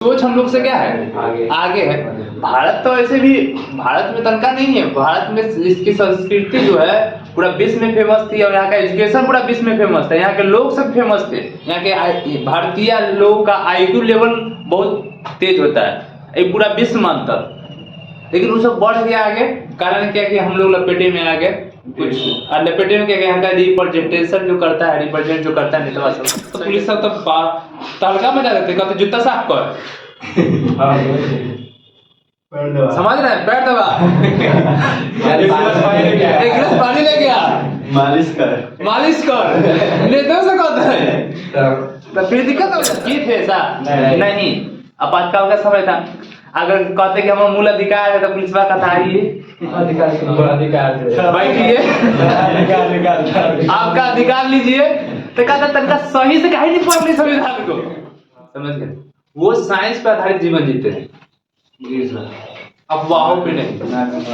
सोच हम लोग से क्या है, आगे है। भारत तो ऐसे भी, भारत में तनका नहीं है, भारत में इसकी संस्कृति जो है पूरा विश्व में फेमस थी, और यहाँ का एजुकेशन पूरा विश्व में फेमस था, यहाँ के लोग सब फेमस थे, यहाँ के भारतीय लोगों का आईक्यू लेवल बहुत तेज होता है, ये पूरा विश्व मानता। लेकिन वो सब बढ़ गया आगे, कारण क्या कि हम लोग लपेटे में आ गए कुछ, और लपेटे में क्या गया, यहाँ का रिप्रेजेंटेशन जो करता है, रिप्रेजेंट जो करता है नेता सब, तो पुलिस सब तो तड़का में जा देते, कहते जूता साफ कर। समझ रहे हैं, पैर दबा, एक गिलास पानी ले गया, मालिश कर नेता से कहता है, तो फिर दिक्कत हो जाती है। ऐसा नहीं, आपातकाल का समय था, अगर कहते कि हमारा मूल अधिकार है तो पुलिस वाला कहता आइए बैठिए आपका अधिकार लीजिए, तो कहता तनका सही से कहीं नहीं पढ़ ली संविधान को, समझ गए। वो साइंस पर आधारित जीवन जीते हैं, अफवाहों पे नहीं।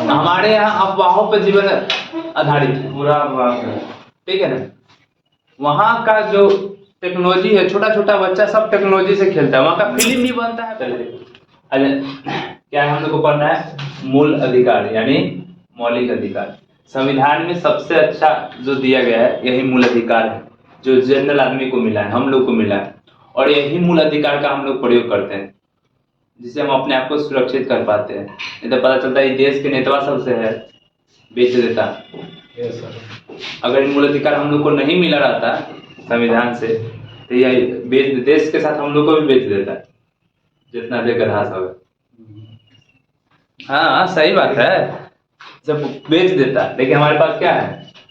हमारे यहाँ अफवाहों पे जीवन आधारित है, पूरा अफवाह, ठीक है ना। वहाँ का जो टेक्नोलॉजी है, छोटा छोटा बच्चा सब टेक्नोलॉजी से खेलता है, वहाँ का फिल्म भी बनता है। क्या है हम लोग को पढ़ना है, मूल अधिकार यानी मौलिक अधिकार। संविधान में सबसे अच्छा जो दिया गया है यही मूल अधिकार है, जो जनरल आदमी को मिला है, हम लोग को मिला है, और यही मूल अधिकार का हम लोग प्रयोग करते हैं, जिससे हम अपने आप को सुरक्षित कर पाते हैं। नहीं तो पता चलता है देश के नेता सबसे है बेच देता। अगर इन मूल अधिकार हम लोग को नहीं मिला रहता संविधान से, तो यह देश के साथ हम लोग को भी बेच देता है, जितना देकर हाथ होगा। हाँ सही बात है, जब बेच देता। लेकिन हमारे पास क्या है,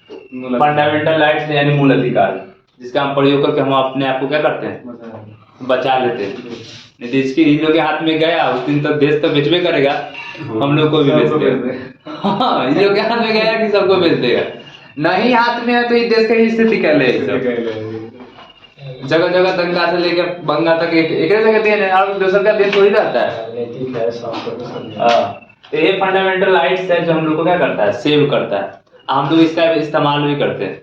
फंडामेंटल राइट्स यानी मूल अधिकार, जिसका हम प्रयोग करके हम अपने आप को क्या करते हैं, बचा लेते हैं। नहीं तो इसकी इन लोग के हाथ में गया उस दिन तो देश तो बेचबे करेगा, हम लोग को भी बेच देगा। हाँ, इन लोग के हाथ में गया कि सबको बेच देगा, नहीं हाथ में है तो इस देश की स्थिति क्या ले, जगह जगह दंगा से लेके बंगा तक एक जगह देन है, और दूसरा का देश थोड़ी रहता है। तो ये फंडामेंटल राइट्स है जो हम लोग को क्या करता है, सेव करता है, हम लोग इसका इस्तेमाल भी करते हैं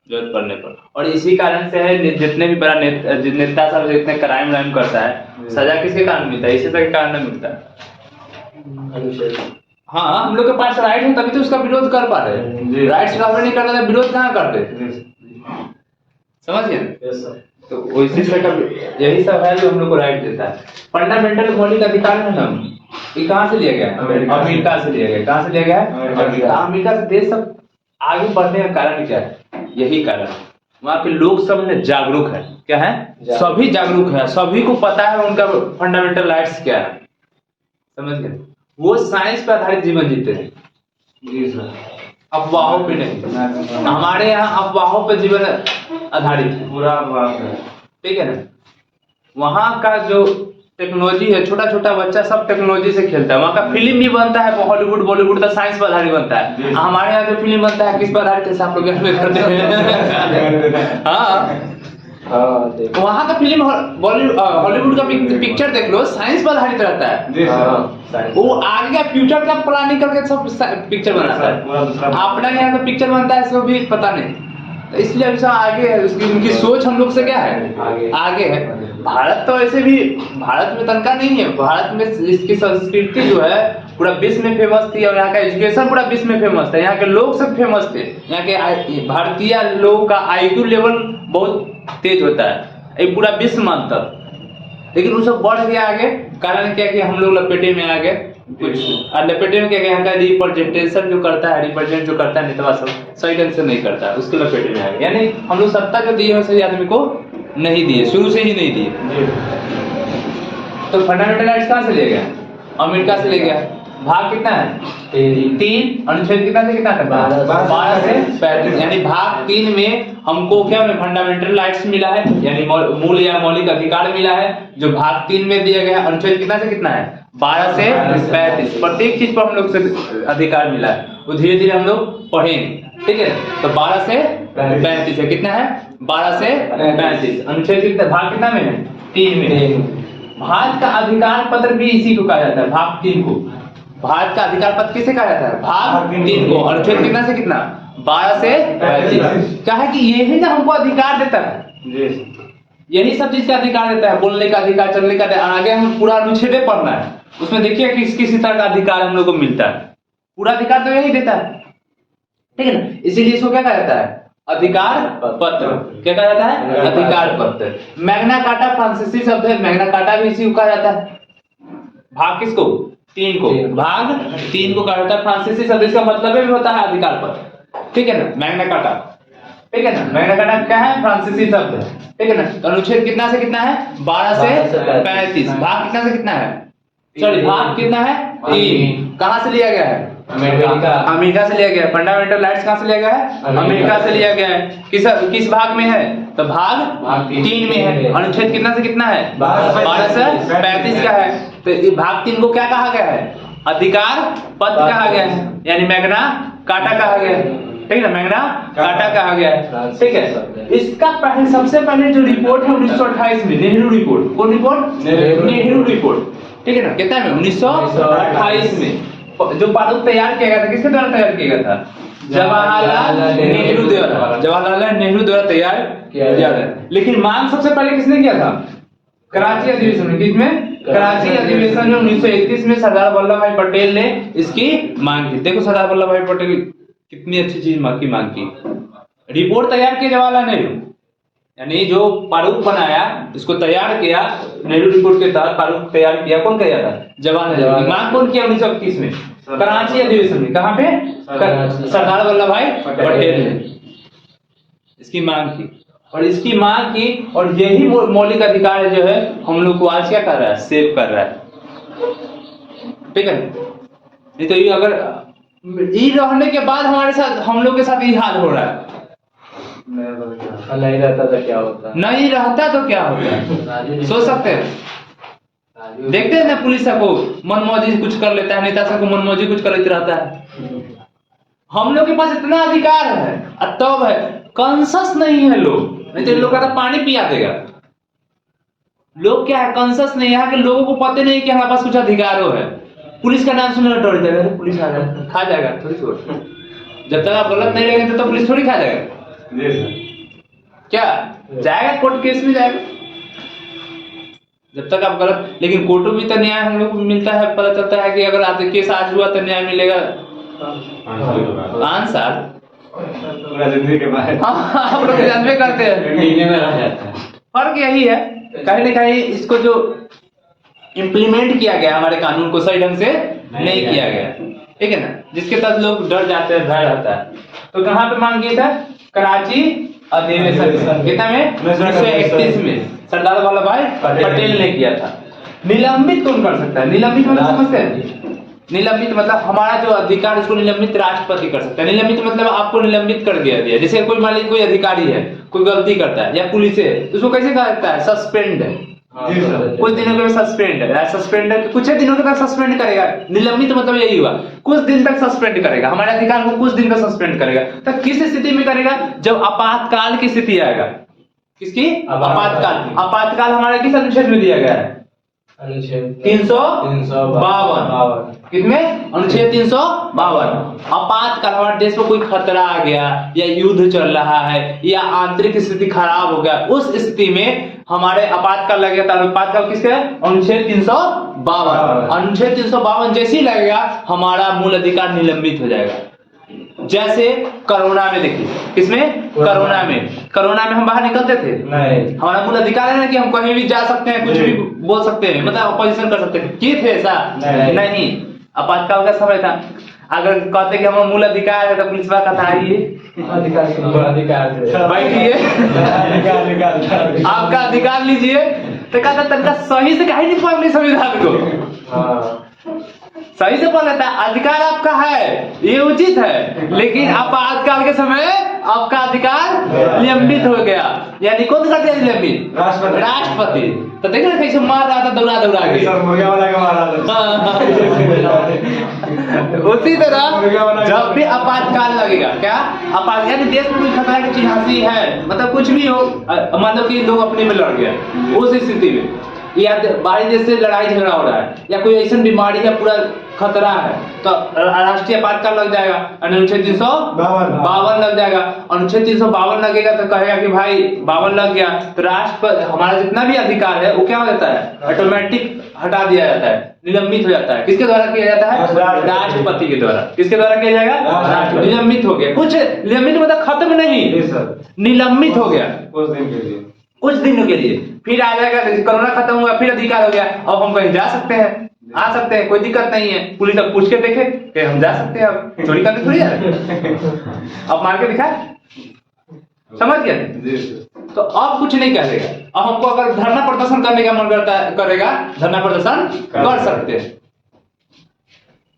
जरूरत पड़ने पर। और इसी कारण से है जितने भी बड़ा नेता सब जितने क्राइम वाइम करता है, सजा किसके कारण मिलता है, इसी तरह के कारण मिलता है। हाँ, हम लोग के पास राइट है तभी तो उसका विरोध कर पा रहे हैं, राइट्स का नहीं करते तो विरोध कहाँ करते, समझ गए। तो वैसे यही सब है जो हम लोग को राइट देता है। फंडामेंटल मौलिक अधिकार है ना, ये कहाँ से लिया गया, अमेरिका से लिया गया। कहाँ से लिया गया, अमेरिका से। देश सब आगे बढ़ने का कारण क्या है, यही कारण, वहाँ के लोग सब ने जागरूक है, क्या है, सभी जागरूक है, सभी को पता है उनका फंडामेंटल राइट्स क्या है, समझ गए। वो साइंस पर आधारित जीवन जीते हैं, अफवाहों पे नहीं। हमारे यहाँ अफवाहों पे जीवन आधारित है, पूरा अफवाह, ठीक है ना। वहाँ का जो टेक्नोलॉजी है, छोटा छोटा बच्चा सब टेक्नोलॉजी से खेलता है, वहाँ का फिल्म भी बनता है, हॉलीवुड बॉलीवुड का साइंस पर आधारित बनता है। हमारे यहाँ जो फिल्म बनता है किस पर आधारित है, आप लोग करते हैं। हाँ, वहाँ का फिल्म हॉलीवुड का पिक्चर देख लो, साइंस पर आधारित रहता है। वो आगे का फ्यूचर का प्लानिंग करके सब पिक्चर बनाता है। अपना यहाँ का पिक्चर बनता है इसको भी पता नहीं, तो इसलिए अभी आगे है, उनकी सोच हम लोग से क्या है, आगे है। भारत तो ऐसे भी, भारत में तनका नहीं है, भारत में इसकी संस्कृति जो है पूरा विश्व में फेमस थी, और यहाँ का एजुकेशन पूरा विश्व में फेमस था, यहाँ के लोग सब फेमस थे, यहाँ के भारतीय लोगों का आईक्यू लेवल बहुत तेज होता है, ये पूरा विश्व मानता। लेकिन वो सब बढ़ गया आगे, कारण क्या कि हम लोग लपेटे में आ गए कुछ, और लपेटे में क्या गया, यहाँ का रिप्रेजेंटेशन जो करता है, रिप्रेजेंट जो करता है नेता सब सही ढंग से नहीं करता है, उसके लपेटे में आ गए। यानी हम लोग सत्ता जो दिए सही आदमी को नहीं दिए, शुरू से ही नहीं दिए। तो फंडामेंटल राइट्स कहाँ से ले गया, अमेरिका से ले गया। भाग कितना है, 3, अनुच्छेद कितना से कितना तक, 12 से 35। यानी भाग 3 में हमको क्या फंडामेंटल राइट्स मिला है, यानी मूल या मौलिक अधिकार मिला है, जो भाग 3 में दिया गया। अनुच्छेद कितना से कितना है, 12 से 35। प्रत्येक चीज पर हम लोग से अधिकार मिला है, वो धीरे धीरे हम लोग पढ़ेंगे, ठीक है। तो 12 से 35 है, कितना है, 12 से 35। अनुच्छेद कितना, भाग कितना में है, 3 में। भारत का अधिकार पत्र भी इसी को कहा जाता है, भाग 3 को। भारत का अधिकार पत्र किसे कहा जाता है, भाग 3 को। अनुच्छेद कितना से कितना, 12 से 35। क्या है कि ये ही ना हमको अधिकार देता है, यही सब चीज का अधिकार देता है, बोलने का अधिकार, चलने का अधिकार। आगे हम पूरा अनुच्छेद पढ़ना है, उसमें देखिए किस किस तरह का अधिकार हम लोग को मिलता है। पूरा अधिकार तो यही देता है, ठीक है ना। इसीलिए इसको क्या कहा जाता है, अधिकार पत्र। क्या कहा जाता है, अधिकार पत्र। मैग्ना कार्टा फ्रांसीसी शब्द है, मैग्ना कार्टा भी इसी को कहा जाता है। भाग किसको, 3 को, भाग 3 को कहा जाता है फ्रांसीसी शब्द। इसका मतलब भी होता है अधिकार पत्र, ठीक है ना, मैग्ना कार्टा, ठीक है ना। मैग्ना कार्टा क्या है, फ्रांसीसी शब्द है, ठीक है ना। तो अनुच्छेद कितना से कितना है, 12 से 35। भाग कितना से कितना है, सॉरी भाग कितना है, 3। कहां से लिया गया है, अमेरिका से लिया गया है। फंडामेंटल राइट्स कहां से लिया गया है, अमेरिका से लिया गया है। किस भाग में है, तो भाग 3 में है। अनुच्छेद कितना से कितना है, 12 से 35 का है। तो ये भाग 3 को क्या कहा गया है, अधिकार पत्र कहा गया है, यानी मैग्ना कार्टा कहा गया है, ठीक है, मैग्ना कार्टा कहा गया है, ठीक है। इसका पहले सबसे पहले जो रिपोर्ट है 1928 में, नेहरू रिपोर्ट। कौन रिपोर्ट, नेहरू रिपोर्ट, ठीक है ना। कितना में, 1928 में जो पादुक तैयार किया गया था, किसके द्वारा तैयार किया गया था, जवाहरलाल नेहरू द्वारा, जवाहरलाल नेहरू द्वारा तैयार किया गया। लेकिन मांग सबसे पहले किसने किया था, कराची अधिवेशन में। किसमें, कराची अधिवेशन में 1931 में सरदार वल्लभ भाई पटेल ने इसकी मांग की। देखो सरदार वल्लभ भाई पटेल कितनी अच्छी चीज की मांग की, रिपोर्ट तैयार किया जवाहरलाल नेहरू, यानी जो प्रारूप बनाया इसको तैयार किया, नेहरू रिपोर्ट के तहत प्रारूप तैयार किया। कौन किया था, जवाहरलाल नेहरू। मांग कौन किया 1931 में, कराची अधिवेशन में। कहां पे, सरदार वल्लभ भाई पटेल ने इसकी मांग की, और इसकी मांग की, और यही मौलिक अधिकार जो है हम लोग को आज क्या कर रहा है, सेव कर रहा है, ठीक है। नहीं तो ये अगर ये रहने के बाद हमारे साथ, हम लोग के साथ ये हाल हो रहा है। नहीं रहता तो क्या होता, नहीं रहता तो क्या होता, सोच सकते हैं। देखते हैं ना पुलिस को मनमौजी कुछ कर लेता है, नेता सब को मनमौजी कुछ कर लेते रहता है। हम लोग के पास इतना अधिकार है, तब है कॉन्शस नहीं है लोग, नहीं तो लोग का पानी पिया देगा। लोग क्या है, कॉन्शस नहीं है, यहाँ के लोगों को पता नहीं कि हमारे पास कुछ अधिकारों है। पुलिस का नाम सुनने डर जाएगा, पुलिस आ जाएगा, खा जाएगा थोड़ी छोड़। जब तक आप गलत नहीं रहेंगे तो पुलिस थोड़ी खा जाएगा, क्या जाएगा, कोर्ट केस में जाएगा जब तक आप गलत। लेकिन कोर्टों में तो न्याय हम लोग को मिलता है, पता चलता है कि अगर आते केस आज हुआ तो न्याय मिलेगा 5 साल, पूरा जिंदगी के बाद। हाँ, आप लोग जानबे करते हैं, महीने में रह जाता है। फर्क यही है, कहीं ना कहीं इसको जो इम्प्लीमेंट किया गया हमारे कानून को सही ढंग से नहीं किया गया, ठीक है ना, जिसके तहत लोग डर जाते हैं, भय रहता है। तो कहाँ पे मांग किया था, कराची अधिवेशन कितना में, 1931 में सरदार वल्लभ भाई पटेल ने किया था। निलंबित कौन कर सकता है, निलंबित मतलब समझते हैं, निलंबित मतलब हमारा जो अधिकार, इसको निलंबित राष्ट्रपति कर सकता है। निलंबित मतलब आपको निलंबित कर दिया। जैसे कोई मान लीजिए कोई अधिकारी है, कोई गलती करता है, या पुलिस है, तो उसको कैसे कहा जाता है, सस्पेंड है, कुछ दिनों के लिए सस्पेंड है, सस्पेंड है, कुछ दिनों तक सस्पेंड करेगा। निलंबित मतलब यही हुआ, कुछ दिन तक सस्पेंड करेगा, हमारे अधिकार को कुछ दिन तक सस्पेंड करेगा। तो किस स्थिति में करेगा, जब आपातकाल की स्थिति आएगा। किसकी, आपातकाल। आपातकाल हमारे किस अनुच्छेद में दिया गया है, अनुच्छेद 352। कितने, अनुच्छेद 352। आपातकाल, हमारे देश में कोई खतरा आ गया, या युद्ध चल रहा है, या आंतरिक स्थिति खराब हो गया, उस स्थिति में हमारे आपातकाल लगेगा। तो आपातकाल किसके, अनुच्छेद 352। अनुच्छेद 352 जैसे ही लगेगा हमारा मूल अधिकार निलंबित हो जाएगा। जैसे कोरोना में देखिए, किसमें, कोरोना में हम बाहर निकलते थे नहीं, हमारा मूल अधिकार है ना कि हम कहीं भी जा सकते हैं, कुछ भी बोल सकते हैं, मतलब अपोजिशन कर सकते हैं। किए थे ऐसा नहीं। आपातकाल का समय था, अगर कहते कि हमारा मूल अधिकार है तो पुलिस वाला कहता आइए बैठिए, आपका अधिकार लीजिए, तो कहता तनका सही से कहीं नहीं पढ़ ली संविधान को, सही से पढ़ लेता है। अधिकार आपका है, ये उचित है, लेकिन आपातकाल के समय आपका अधिकार निलंबित हो गया। यानी कौन कर दिया निलंबित, राष्ट्रपति। तो देख रहे कैसे मार रहा था, दौड़ा के उसी तरह जब भी आपातकाल लगेगा, क्या आपात, यानी देश में कोई खतरा की चिन्हासी है, मतलब कुछ भी हो, मतलब कि लोग अपने में लड़ गए, उस स्थिति में या बाहरी देश से लड़ाई झगड़ा हो रहा है, या कोई ऐसी बीमारी है, पूरा खतरा है, तो राष्ट्रीय आपातकाल लग जाएगा, अनुच्छेद 352 लग जाएगा। अनुच्छेद 352 लगेगा तो कहेगा कि भाई 52 लग गया, तो राष्ट्रपति हमारा जितना भी अधिकार है वो क्या हो जाता है, ऑटोमेटिक हटा दिया जाता है, निलंबित हो जाता है। किसके द्वारा किया जाता है? राष्ट्रपति के द्वारा। किसके द्वारा किया जाएगा? राष्ट्रपति। निलंबित हो गया, कुछ निलंबित मतलब खत्म नहीं, निलंबित हो गया कुछ दिनों के लिए। फिर आ जाएगा, कोरोना खत्म हुआ, फिर अधिकार हो गया, अब हम कहीं जा सकते हैं, आ सकते हैं, कोई दिक्कत नहीं है। पुलिस अब पूछ के देखे कि हम जा सकते हैं, अब चोरी करने थोड़ी जा रहे हैं। अब मार के दिखा, समझ गया? तो अब कुछ नहीं करेगा। अब हमको अगर धरना प्रदर्शन करने का मन करता करेगा, धरना प्रदर्शन कर सकते हैं,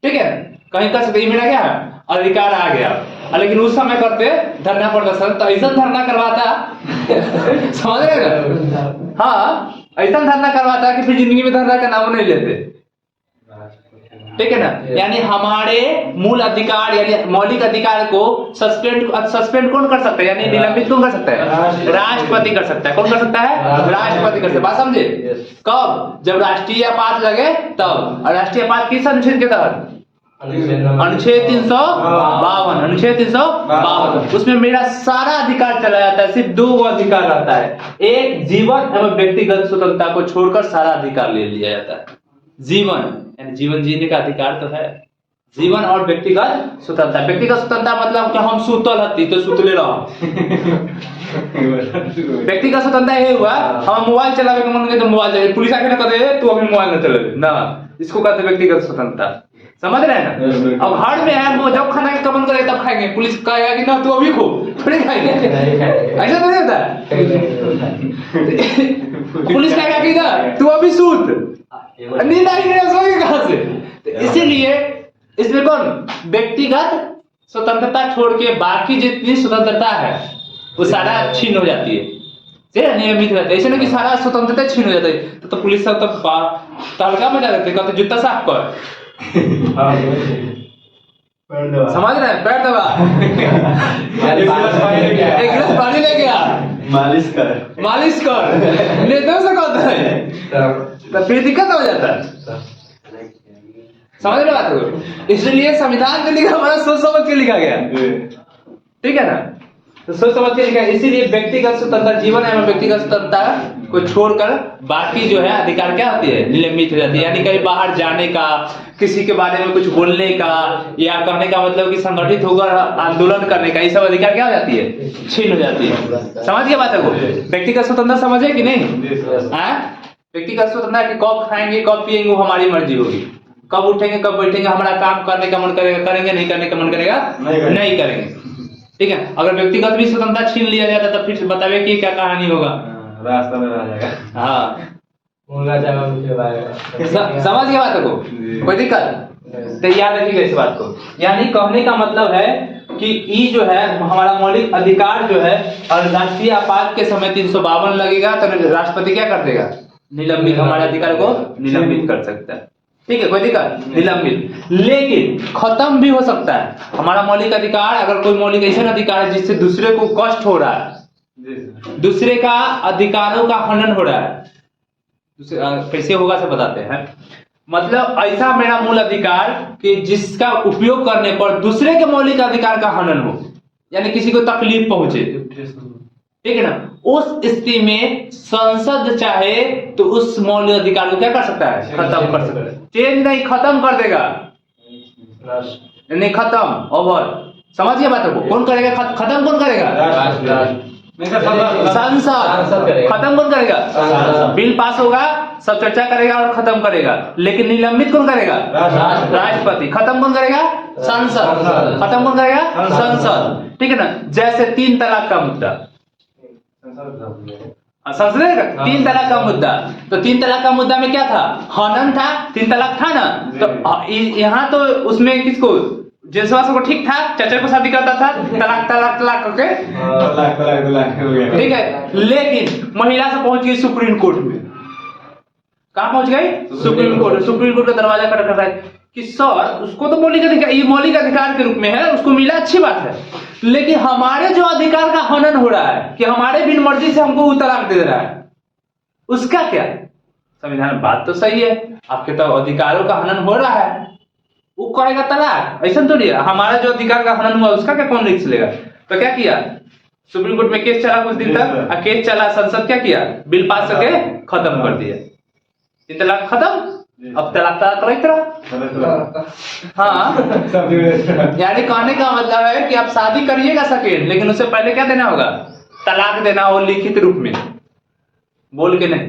ठीक है, कहीं कर सकते। मेरा क्या है, अधिकार आ गया। लेकिन उस समय करते धरना प्रदर्शन तो ऐसा धरना करवाता समझ रहे ना? हाँ, ऐसा धरना करवाता कि फिर जिंदगी में धरना का नाम नहीं लेते, ठीक है ना? यानी हमारे मूल अधिकार यानी मौलिक अधिकार को सस्पेंड कौन कर सकता है, यानी निलंबित कौन कर सकता है? राष्ट्रपति कर सकता है। कौन कर सकता है? राष्ट्रपति कर सकता है। बात समझे? कब? जब राष्ट्रीय आपात लगे तब। और राष्ट्रीय आपात किस अनुच्छेद के तहत? अनुच्छेद 352। अनुच्छेद 352 उसमें मेरा सारा अधिकार चला जाता है। सिर्फ 2 अधिकार रहता है, एक जीवन एवं व्यक्तिगत स्वतंत्रता को छोड़कर सारा अधिकार ले लिया जाता है। जीवन यानी जीवन जीने का अधिकार तो है, जीवन और व्यक्तिगत स्वतंत्रता। व्यक्तिगत स्वतंत्रता मतलब कि हम सुतल हती तो सुतले रहो। व्यक्तिगत स्वतंत्रता ये हुआ हम मोबाइल चलावे के मन करे तो मोबाइल चलावे, पुलिस आके ना कहे तू अभी मोबाइल न चलावे ना, इसको कहते हैं व्यक्तिगत स्वतंत्रता। समझ रहे हैं ना? अब घर में है, वो जब खाना का मन करे तब खाएंगे, पुलिस कहेगा कि ना तू अभी खो, थोड़ी खाएंगे, ऐसा तो नहीं होता है। पुलिस कहेगा कि ना तू अभी सूत, नींद आई नहीं, सोएगा कहां से? तो इसीलिए इसमें कौन व्यक्तिगत स्वतंत्रता छोड़ के बाकी जितनी स्वतंत्रता है वो सारा छीन हो जाती है, नियमित रहता है। ऐसे नहीं कि सारा स्वतंत्रता छीन हो जाता है तो पुलिस सब तड़का में जा देते, कहते जूता साफ कर। समझ रहे हैं? पैर दबा, एक गिलास पानी ले गया, मालिश कर नेता से कहता है तो फिर दिक्कत हो जाता है। समझ रहे बात को? इसलिए संविधान जो लिखा हमारा सोच समझ के लिखा गया, ठीक है ना? तो सोच समझ के लिखा है। इसीलिए व्यक्तिगत स्वतंत्रता, जीवन एवं व्यक्तिगत स्वतंत्रता को छोड़कर बाकी जो है अधिकार क्या होती है, निलंबित हो जाती है। यानी कहीं बाहर जाने का, किसी के बारे में कुछ बोलने का, या कहने का मतलब कि संगठित होकर आंदोलन करने का, ये सब अधिकार क्या हो जाती है, छीन हो जाती है। समझ गया बात को? व्यक्तिगत स्वतंत्रता समझे कि नहीं? व्यक्तिगत स्वतंत्रता कि कब खाएंगे कब पिएंगे वो हमारी मर्जी होगी, कब उठेंगे कब बैठेंगे, हमारा काम करने का मन करेगा करेंगे, नहीं करने का मन करेगा नहीं करेंगे, ठीक है। अगर व्यक्तिगत भी स्वतंत्रता छीन लिया जाता तो फिर बतावे कि क्या कहानी होगा, रास्ता में आ जाएगा। हाँ, समझ गया बात को? कोई दिक्कत? तो याद रखिएगा इस बात को। यानी कहने का मतलब है कि ये जो है हमारा मौलिक अधिकार जो है, और राष्ट्रीय आपात के समय 352 लगेगा तो राष्ट्रपति क्या कर देगा, निलंबित, हमारे अधिकार को निलंबित कर सकता है, ठीक है, कोई दिक्कत? निलंबित। लेकिन खत्म भी हो सकता है हमारा मौलिक अधिकार। अगर कोई मौलिक ऐसा अधिकार है जिससे दूसरे को कष्ट हो रहा है, दूसरे का अधिकारों का हनन हो रहा है, कैसे होगा सब बताते हैं। मतलब ऐसा मेरा मूल अधिकार कि जिसका उपयोग करने पर दूसरे के मौलिक अधिकार का हनन हो, यानी किसी को तकलीफ पहुंचे, ठीक है ना, उस स्थिति में संसद चाहे तो उस मौलिक अधिकार को क्या कर सकता है, खत्म कर सकता है। चेंज नहीं, खत्म कर देगा, नहीं खत्म, ओवर। समझिए बात को? कौन करेगा खत्म? कौन करेगा? संसद। खत्म कौन करेगा? बिल पास होगा, सब चर्चा करेगा और खत्म करेगा, लेकिन निलंबित कौन करेगा? राष्ट्रपति। खत्म कौन करेगा? संसद। खत्म कौन करेगा? संसद, ठीक है ना। जैसे 3 तलाक का मुद्दा, संसद का 3 तलाक का मुद्दा, तो 3 तलाक का मुद्दा में क्या था, हनन था, 3 तलाक था ना, तो यहाँ तो उसमें किसको, जैसा को ठीक था, चाचा को शादी करता था, तलाक तलाक तलाक करके ठीक है, लेकिन महिला से पहुंच गई सुप्रीम कोर्ट में। कहां पहुंच गई? Supreme court. सुप्रीम कोर्ट का दरवाजा खटखटा रहा है कि सर उसको तो मौलिक अधिकार, ये मौलिक अधिकार के रूप में है, उसको मिला, अच्छी बात है, लेकिन हमारे जो अधिकार का हनन हो रहा है कि हमारे बिन मर्जी से हमको तलाक दे रहा है, उसका क्या? संविधान में बात तो सही है, आपके तो अधिकारों का हनन हो रहा है, वो कहेगा तलाक, ऐसा थोड़ी है। हमारा जो अधिकार का हनन हुआ उसका क्या कौन रिस्क लेगा? तो क्या किया, सुप्रीम कोर्ट में केस चला कुछ दिन तक, और केस चला, संसद क्या किया, बिल पास करके खत्म कर दिया, 3 तलाक खत्म। अब तलाक करते रहो। हाँ, यानी कहने का मतलब है कि आप शादी करिएगा सेकेंड, लेकिन उससे पहले क्या देना होगा, तलाक देना हो लिखित रूप में, बाल के नहीं,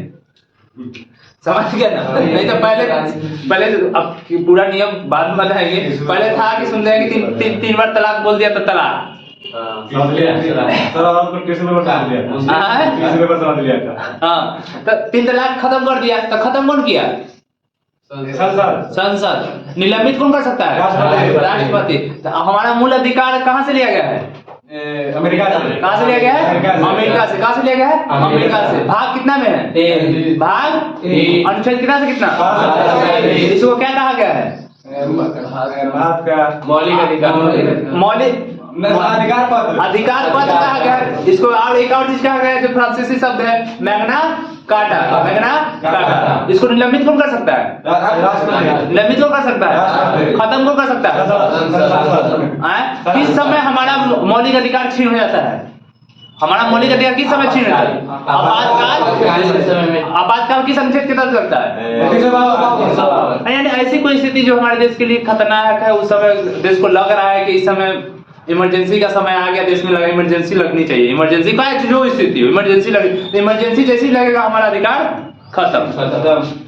समझ गया ना? नहीं तो पहले अब पूरा नियम बाद में बताएंगे, पहले था कि सुनते हैं कि तीन बार तलाक बोल दिया तो तलाक। हाँ, तो 3 तलाक खत्म कर दिया, तो खत्म कौन किया, संसद। निलंबित कौन कर सकता है, राष्ट्रपति। तो हमारा मूल अधिकार कहाँ से लिया गया है, अमेरिका से। कहाँ से लिया गया है, अमेरिका से। कहाँ से लिया गया है, अमेरिका से। भाग कितना में है, भाग अनुच्छेद कितना से कितना, इसको क्या कहा गया है, मौलिक अधिकार, मौलिक अधिकार पद कहा गया है। इसको और एक और चीज कहा गया है जो फ्रांसीसी शब्द है, मैग्ना कार्टा, मैग्ना कार्टा। इसको निलंबित कौन कर सकता है, निलंबित कौन कर सकता है, खत्म कौन कर सकता है? किस समय हमारा मौलिक अधिकार छीन हो जाता है, हमारा मौलिक अधिकार किस समय छीन होता है, आपातकाल किस अनुच्छेद के तहत लगता है, यानी ऐसी कोई स्थिति जो हमारे देश के लिए खतरनाक है, उस समय देश को लग रहा है कि इस समय इमरजेंसी का समय आ गया, देश में लगा इमरजेंसी लगनी चाहिए, इमरजेंसी का जो स्थिति हो इमरजेंसी लगे, इमरजेंसी जैसी लगेगा हमारा अधिकार खत्म।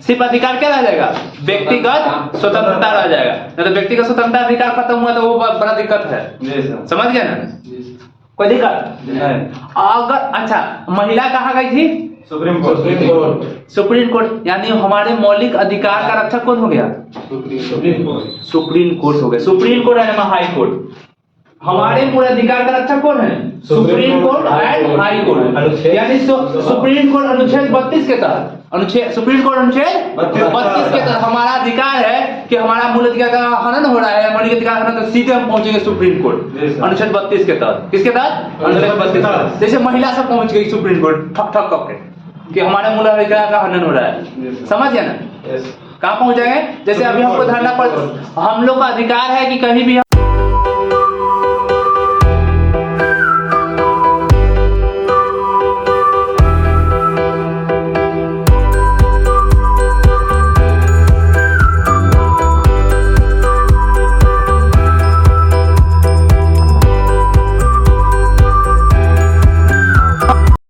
सिर्फ अधिकार क्या रह जाएगा, व्यक्तिगत स्वतंत्रता रह जाएगा। नहीं तो व्यक्तिगत स्वतंत्रता अधिकार खत्म हुआ तो वो बड़ा दिक्कत है, समझ गया ना, कोई दिक्कत नहीं। अगर अच्छा महिला कहाँ गई थी, सुप्रीम कोर्ट। सुप्रीम कोर्ट, यानी हमारे मौलिक अधिकार का रक्षक कौन हो गया, सुप्रीम कोर्ट हो गया। सुप्रीम कोर्ट है हाई कोर्ट, हमारे पूरे अधिकार का रक्षक कौन है, supreme court and high court. यानी सुप्रीम कोर्ट अनुच्छेद 32 के तहत, सुप्रीम कोर्ट अनुच्छेद 32 के तहत हमारा अधिकार है कि हमारा मूल अधिकार का हनन हो रहा है, मौलिक अधिकार हनन, तो सीधे हम पहुंचेंगे सुप्रीम कोर्ट अनुच्छेद 32 के तहत। किसके तहत, अनुच्छेद 32। जैसे महिला सब पहुंच गई सुप्रीम कोर्ट ठक ठक करके कि हमारे मूल अधिकार का हनन हो रहा है, समझ गया ना? कहाँ पहुंच जाएंगे, जैसे अभी हमको धरना पर, हम लोग का अधिकार है कि कहीं भी